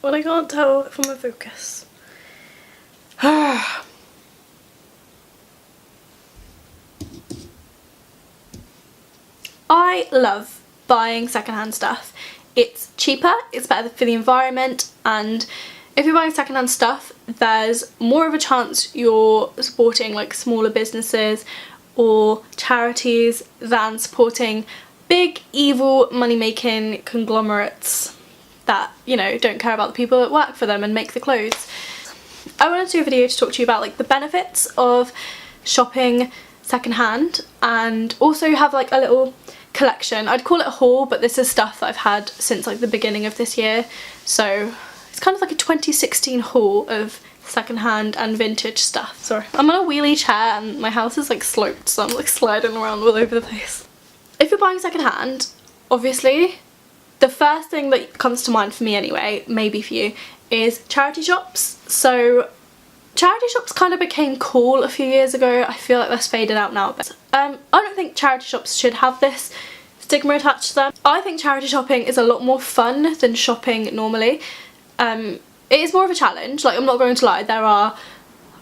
but I can't tell if I'm in focus. I love buying secondhand stuff. It's cheaper, it's better for the environment, and if you're buying secondhand stuff, there's more of a chance you're supporting like smaller businesses or charities than supporting big evil money-making conglomerates that, you know, don't care about the people that work for them and make the clothes. I wanted to do a video to talk to you about like the benefits of shopping secondhand, and also have like a little collection. I'd call it a haul, but this is stuff that I've had since like the beginning of this year, so it's kind of like a 2016 haul of secondhand and vintage stuff. Sorry, I'm on a wheelie chair and my house is like sloped, so I'm like sliding around all over the place. If you're buying secondhand, obviously the first thing that comes to mind for me anyway, maybe for you, is charity shops. So charity shops kind of became cool a few years ago. I feel like that's faded out now, but I don't think charity shops should have this stigma attached to them. I think charity shopping is a lot more fun than shopping normally. It is more of a challenge, like I'm not going to lie, there are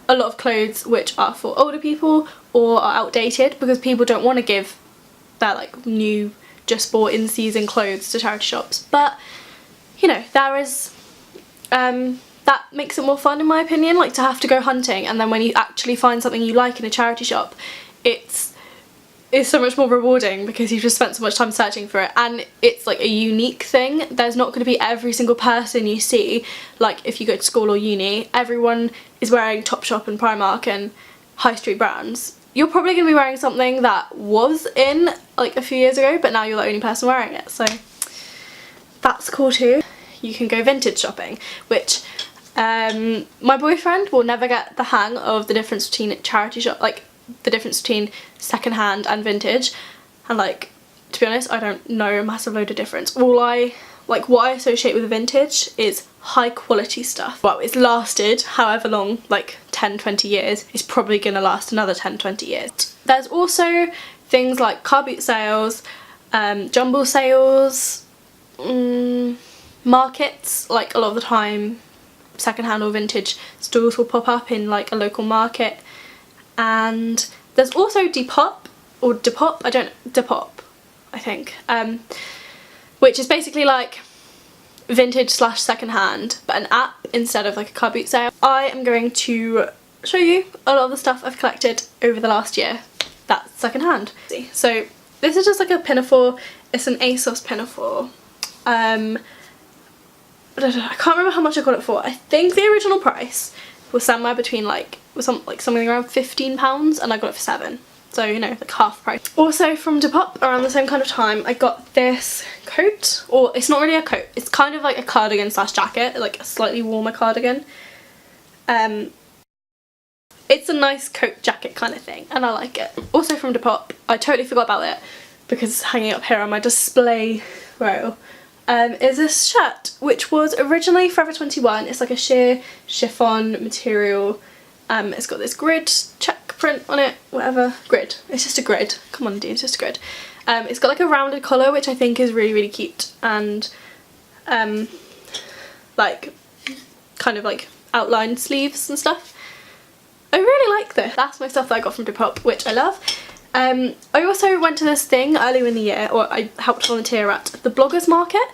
a lot of clothes which are for older people or are outdated because people don't want to give their like new, just bought in season clothes to charity shops, but you know, there is that makes it more fun in my opinion, like to have to go hunting, and then when you actually find something you like in a charity shop, it's so much more rewarding because you've just spent so much time searching for it, and it's like a unique thing. There's not going to be every single person you see, like if you go to school or uni, everyone is wearing Topshop and Primark and high street brands. You're probably going to be wearing something that was in like a few years ago, but now you're the only person wearing it, so that's cool too. You can go vintage shopping, which my boyfriend will never get the hang of the difference between charity shop, like the difference between secondhand and vintage, and like to be honest I don't know a massive load of difference. All what I associate with vintage is high quality stuff. Well, it's lasted however long, like 10-20 years, it's probably gonna last another 10-20 years. There's also things like car boot sales, jumble sales, markets, like a lot of the time secondhand or vintage stores will pop up in like a local market. And there's also Depop, or Depop, Depop I think, which is basically like vintage slash secondhand, but an app instead of like a car boot sale. I am going to show you a lot of the stuff I've collected over the last year that's secondhand. So this is just like a pinafore, it's an ASOS pinafore. I can't remember how much I got it for. I think the original price was somewhere between like something around £15, and I got it for £7, so you know, like half price. Also from Depop, around the same kind of time, I got this coat, or it's not really a coat, it's kind of like a cardigan slash jacket, like a slightly warmer cardigan. It's a nice coat jacket kind of thing, and I like it. Also from Depop, I totally forgot about it because it's hanging up here on my display rail. Is this shirt, which was originally Forever 21. It's like a sheer chiffon material. It's got this grid check print on it, whatever. Grid. It's just a grid. Come on, Dean, it's just a grid. It's got like a rounded collar, which I think is really, really cute, and like kind of like outlined sleeves and stuff. I really like this. That's my stuff that I got from Depop, which I love. I also went to this thing earlier in the year, or I helped volunteer at the Bloggers Market.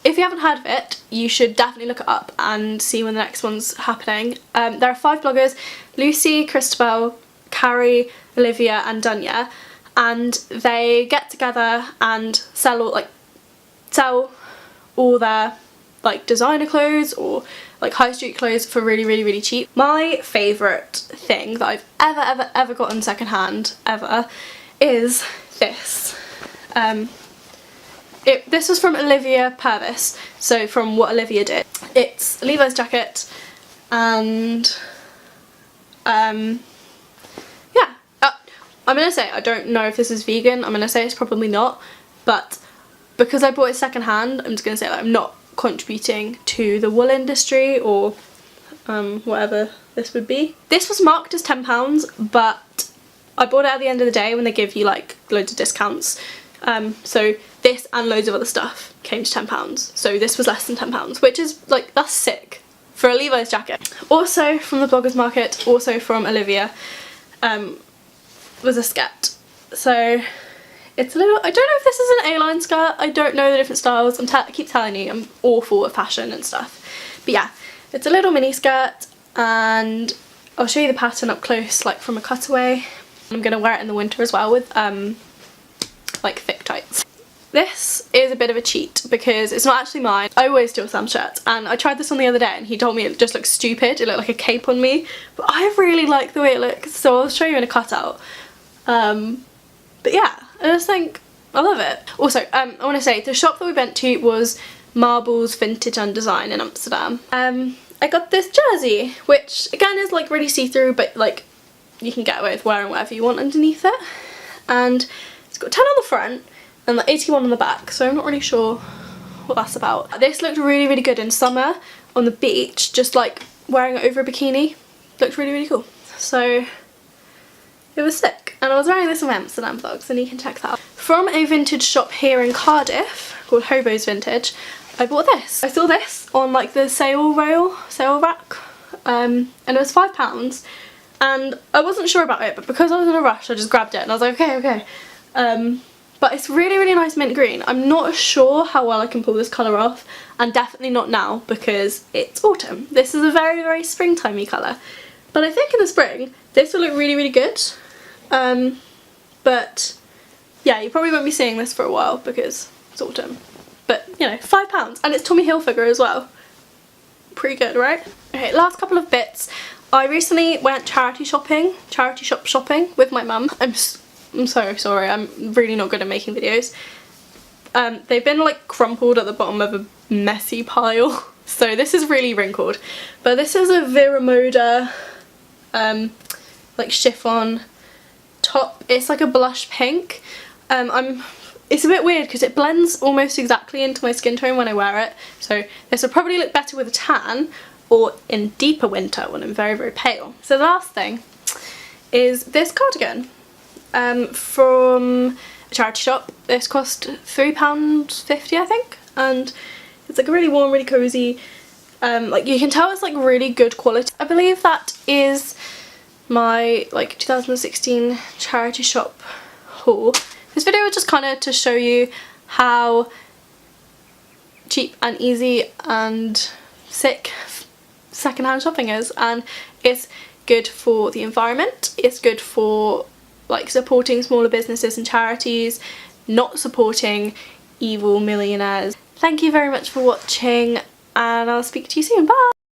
If you haven't heard of it, you should definitely look it up and see when the next one's happening. There are 5 bloggers, Lucy, Christabel, Carrie, Olivia and Dunya, and they get together and sell all their like designer clothes or like high street clothes for really, really, really cheap. My favourite thing that I've ever gotten secondhand ever is this. This was from Olivia Purvis, so from What Olivia Did. It's a Levi's jacket, and yeah, I'm gonna say I don't know if this is vegan. I'm gonna say it's probably not, but because I bought it secondhand, I'm just gonna say that I'm not contributing to the wool industry or whatever this would be. This was marked as £10, but I bought it at the end of the day when they give you like loads of discounts. So this and loads of other stuff came to £10. So this was less than £10, which is like, that's sick for a Levi's jacket. Also from the Bloggers Market, also from Olivia, was a skirt. So it's a little, I don't know if this is an A-line skirt, I don't know the different styles, I keep telling you I'm awful at fashion and stuff. But yeah, it's a little mini skirt, and I'll show you the pattern up close, like from a cutaway. I'm gonna wear it in the winter as well with like thick tights. This is a bit of a cheat because it's not actually mine. I always steal Sam's shirts, and I tried this on the other day and he told me it just looked stupid, it looked like a cape on me, but I really like the way it looks, so I'll show you in a cutout. But yeah, I just think I love it. Also, I want to say the shop that we went to was Marbles Vintage and Design in Amsterdam. I got this jersey, which again is like really see-through, but like you can get away with wearing whatever you want underneath it. And it's got 10 on the front and like 81 on the back, so I'm not really sure what that's about. This looked really, really good in summer on the beach, just like wearing it over a bikini. Looked really, really cool. So it was sick, and I was wearing this in my Amsterdam vlogs, and you can check that out. From a vintage shop here in Cardiff called Hobo's Vintage, I bought this. I saw this on like the sale rack, and it was £5, and I wasn't sure about it, but because I was in a rush I just grabbed it and I was like, okay. But it's really, really nice mint green. I'm not sure how well I can pull this colour off, and definitely not now because it's autumn. This is a very, very springtimey colour, but I think in the spring this will look really, really good. But yeah, you probably won't be seeing this for a while because it's autumn. But you know, £5, and it's Tommy Hilfiger as well. Pretty good, right? Okay, last couple of bits. I recently went charity shop shopping with my mum. I'm so sorry, I'm really not good at making videos. They've been like crumpled at the bottom of a messy pile, so this is really wrinkled. But this is a Vera Moda like chiffon top. It's like a blush pink. It's a bit weird because it blends almost exactly into my skin tone when I wear it, so this will probably look better with a tan or in deeper winter when I'm very, very pale. So the last thing is this cardigan from a charity shop. This cost £3.50 I think, and it's like a really warm, really cozy, like you can tell it's like really good quality. I believe that is my like 2016 charity shop haul. This video was just kind of to show you how cheap and easy and sick secondhand shopping is, and it's good for the environment, it's good for like supporting smaller businesses and charities, not supporting evil millionaires. Thank you very much for watching, and I'll speak to you soon. Bye!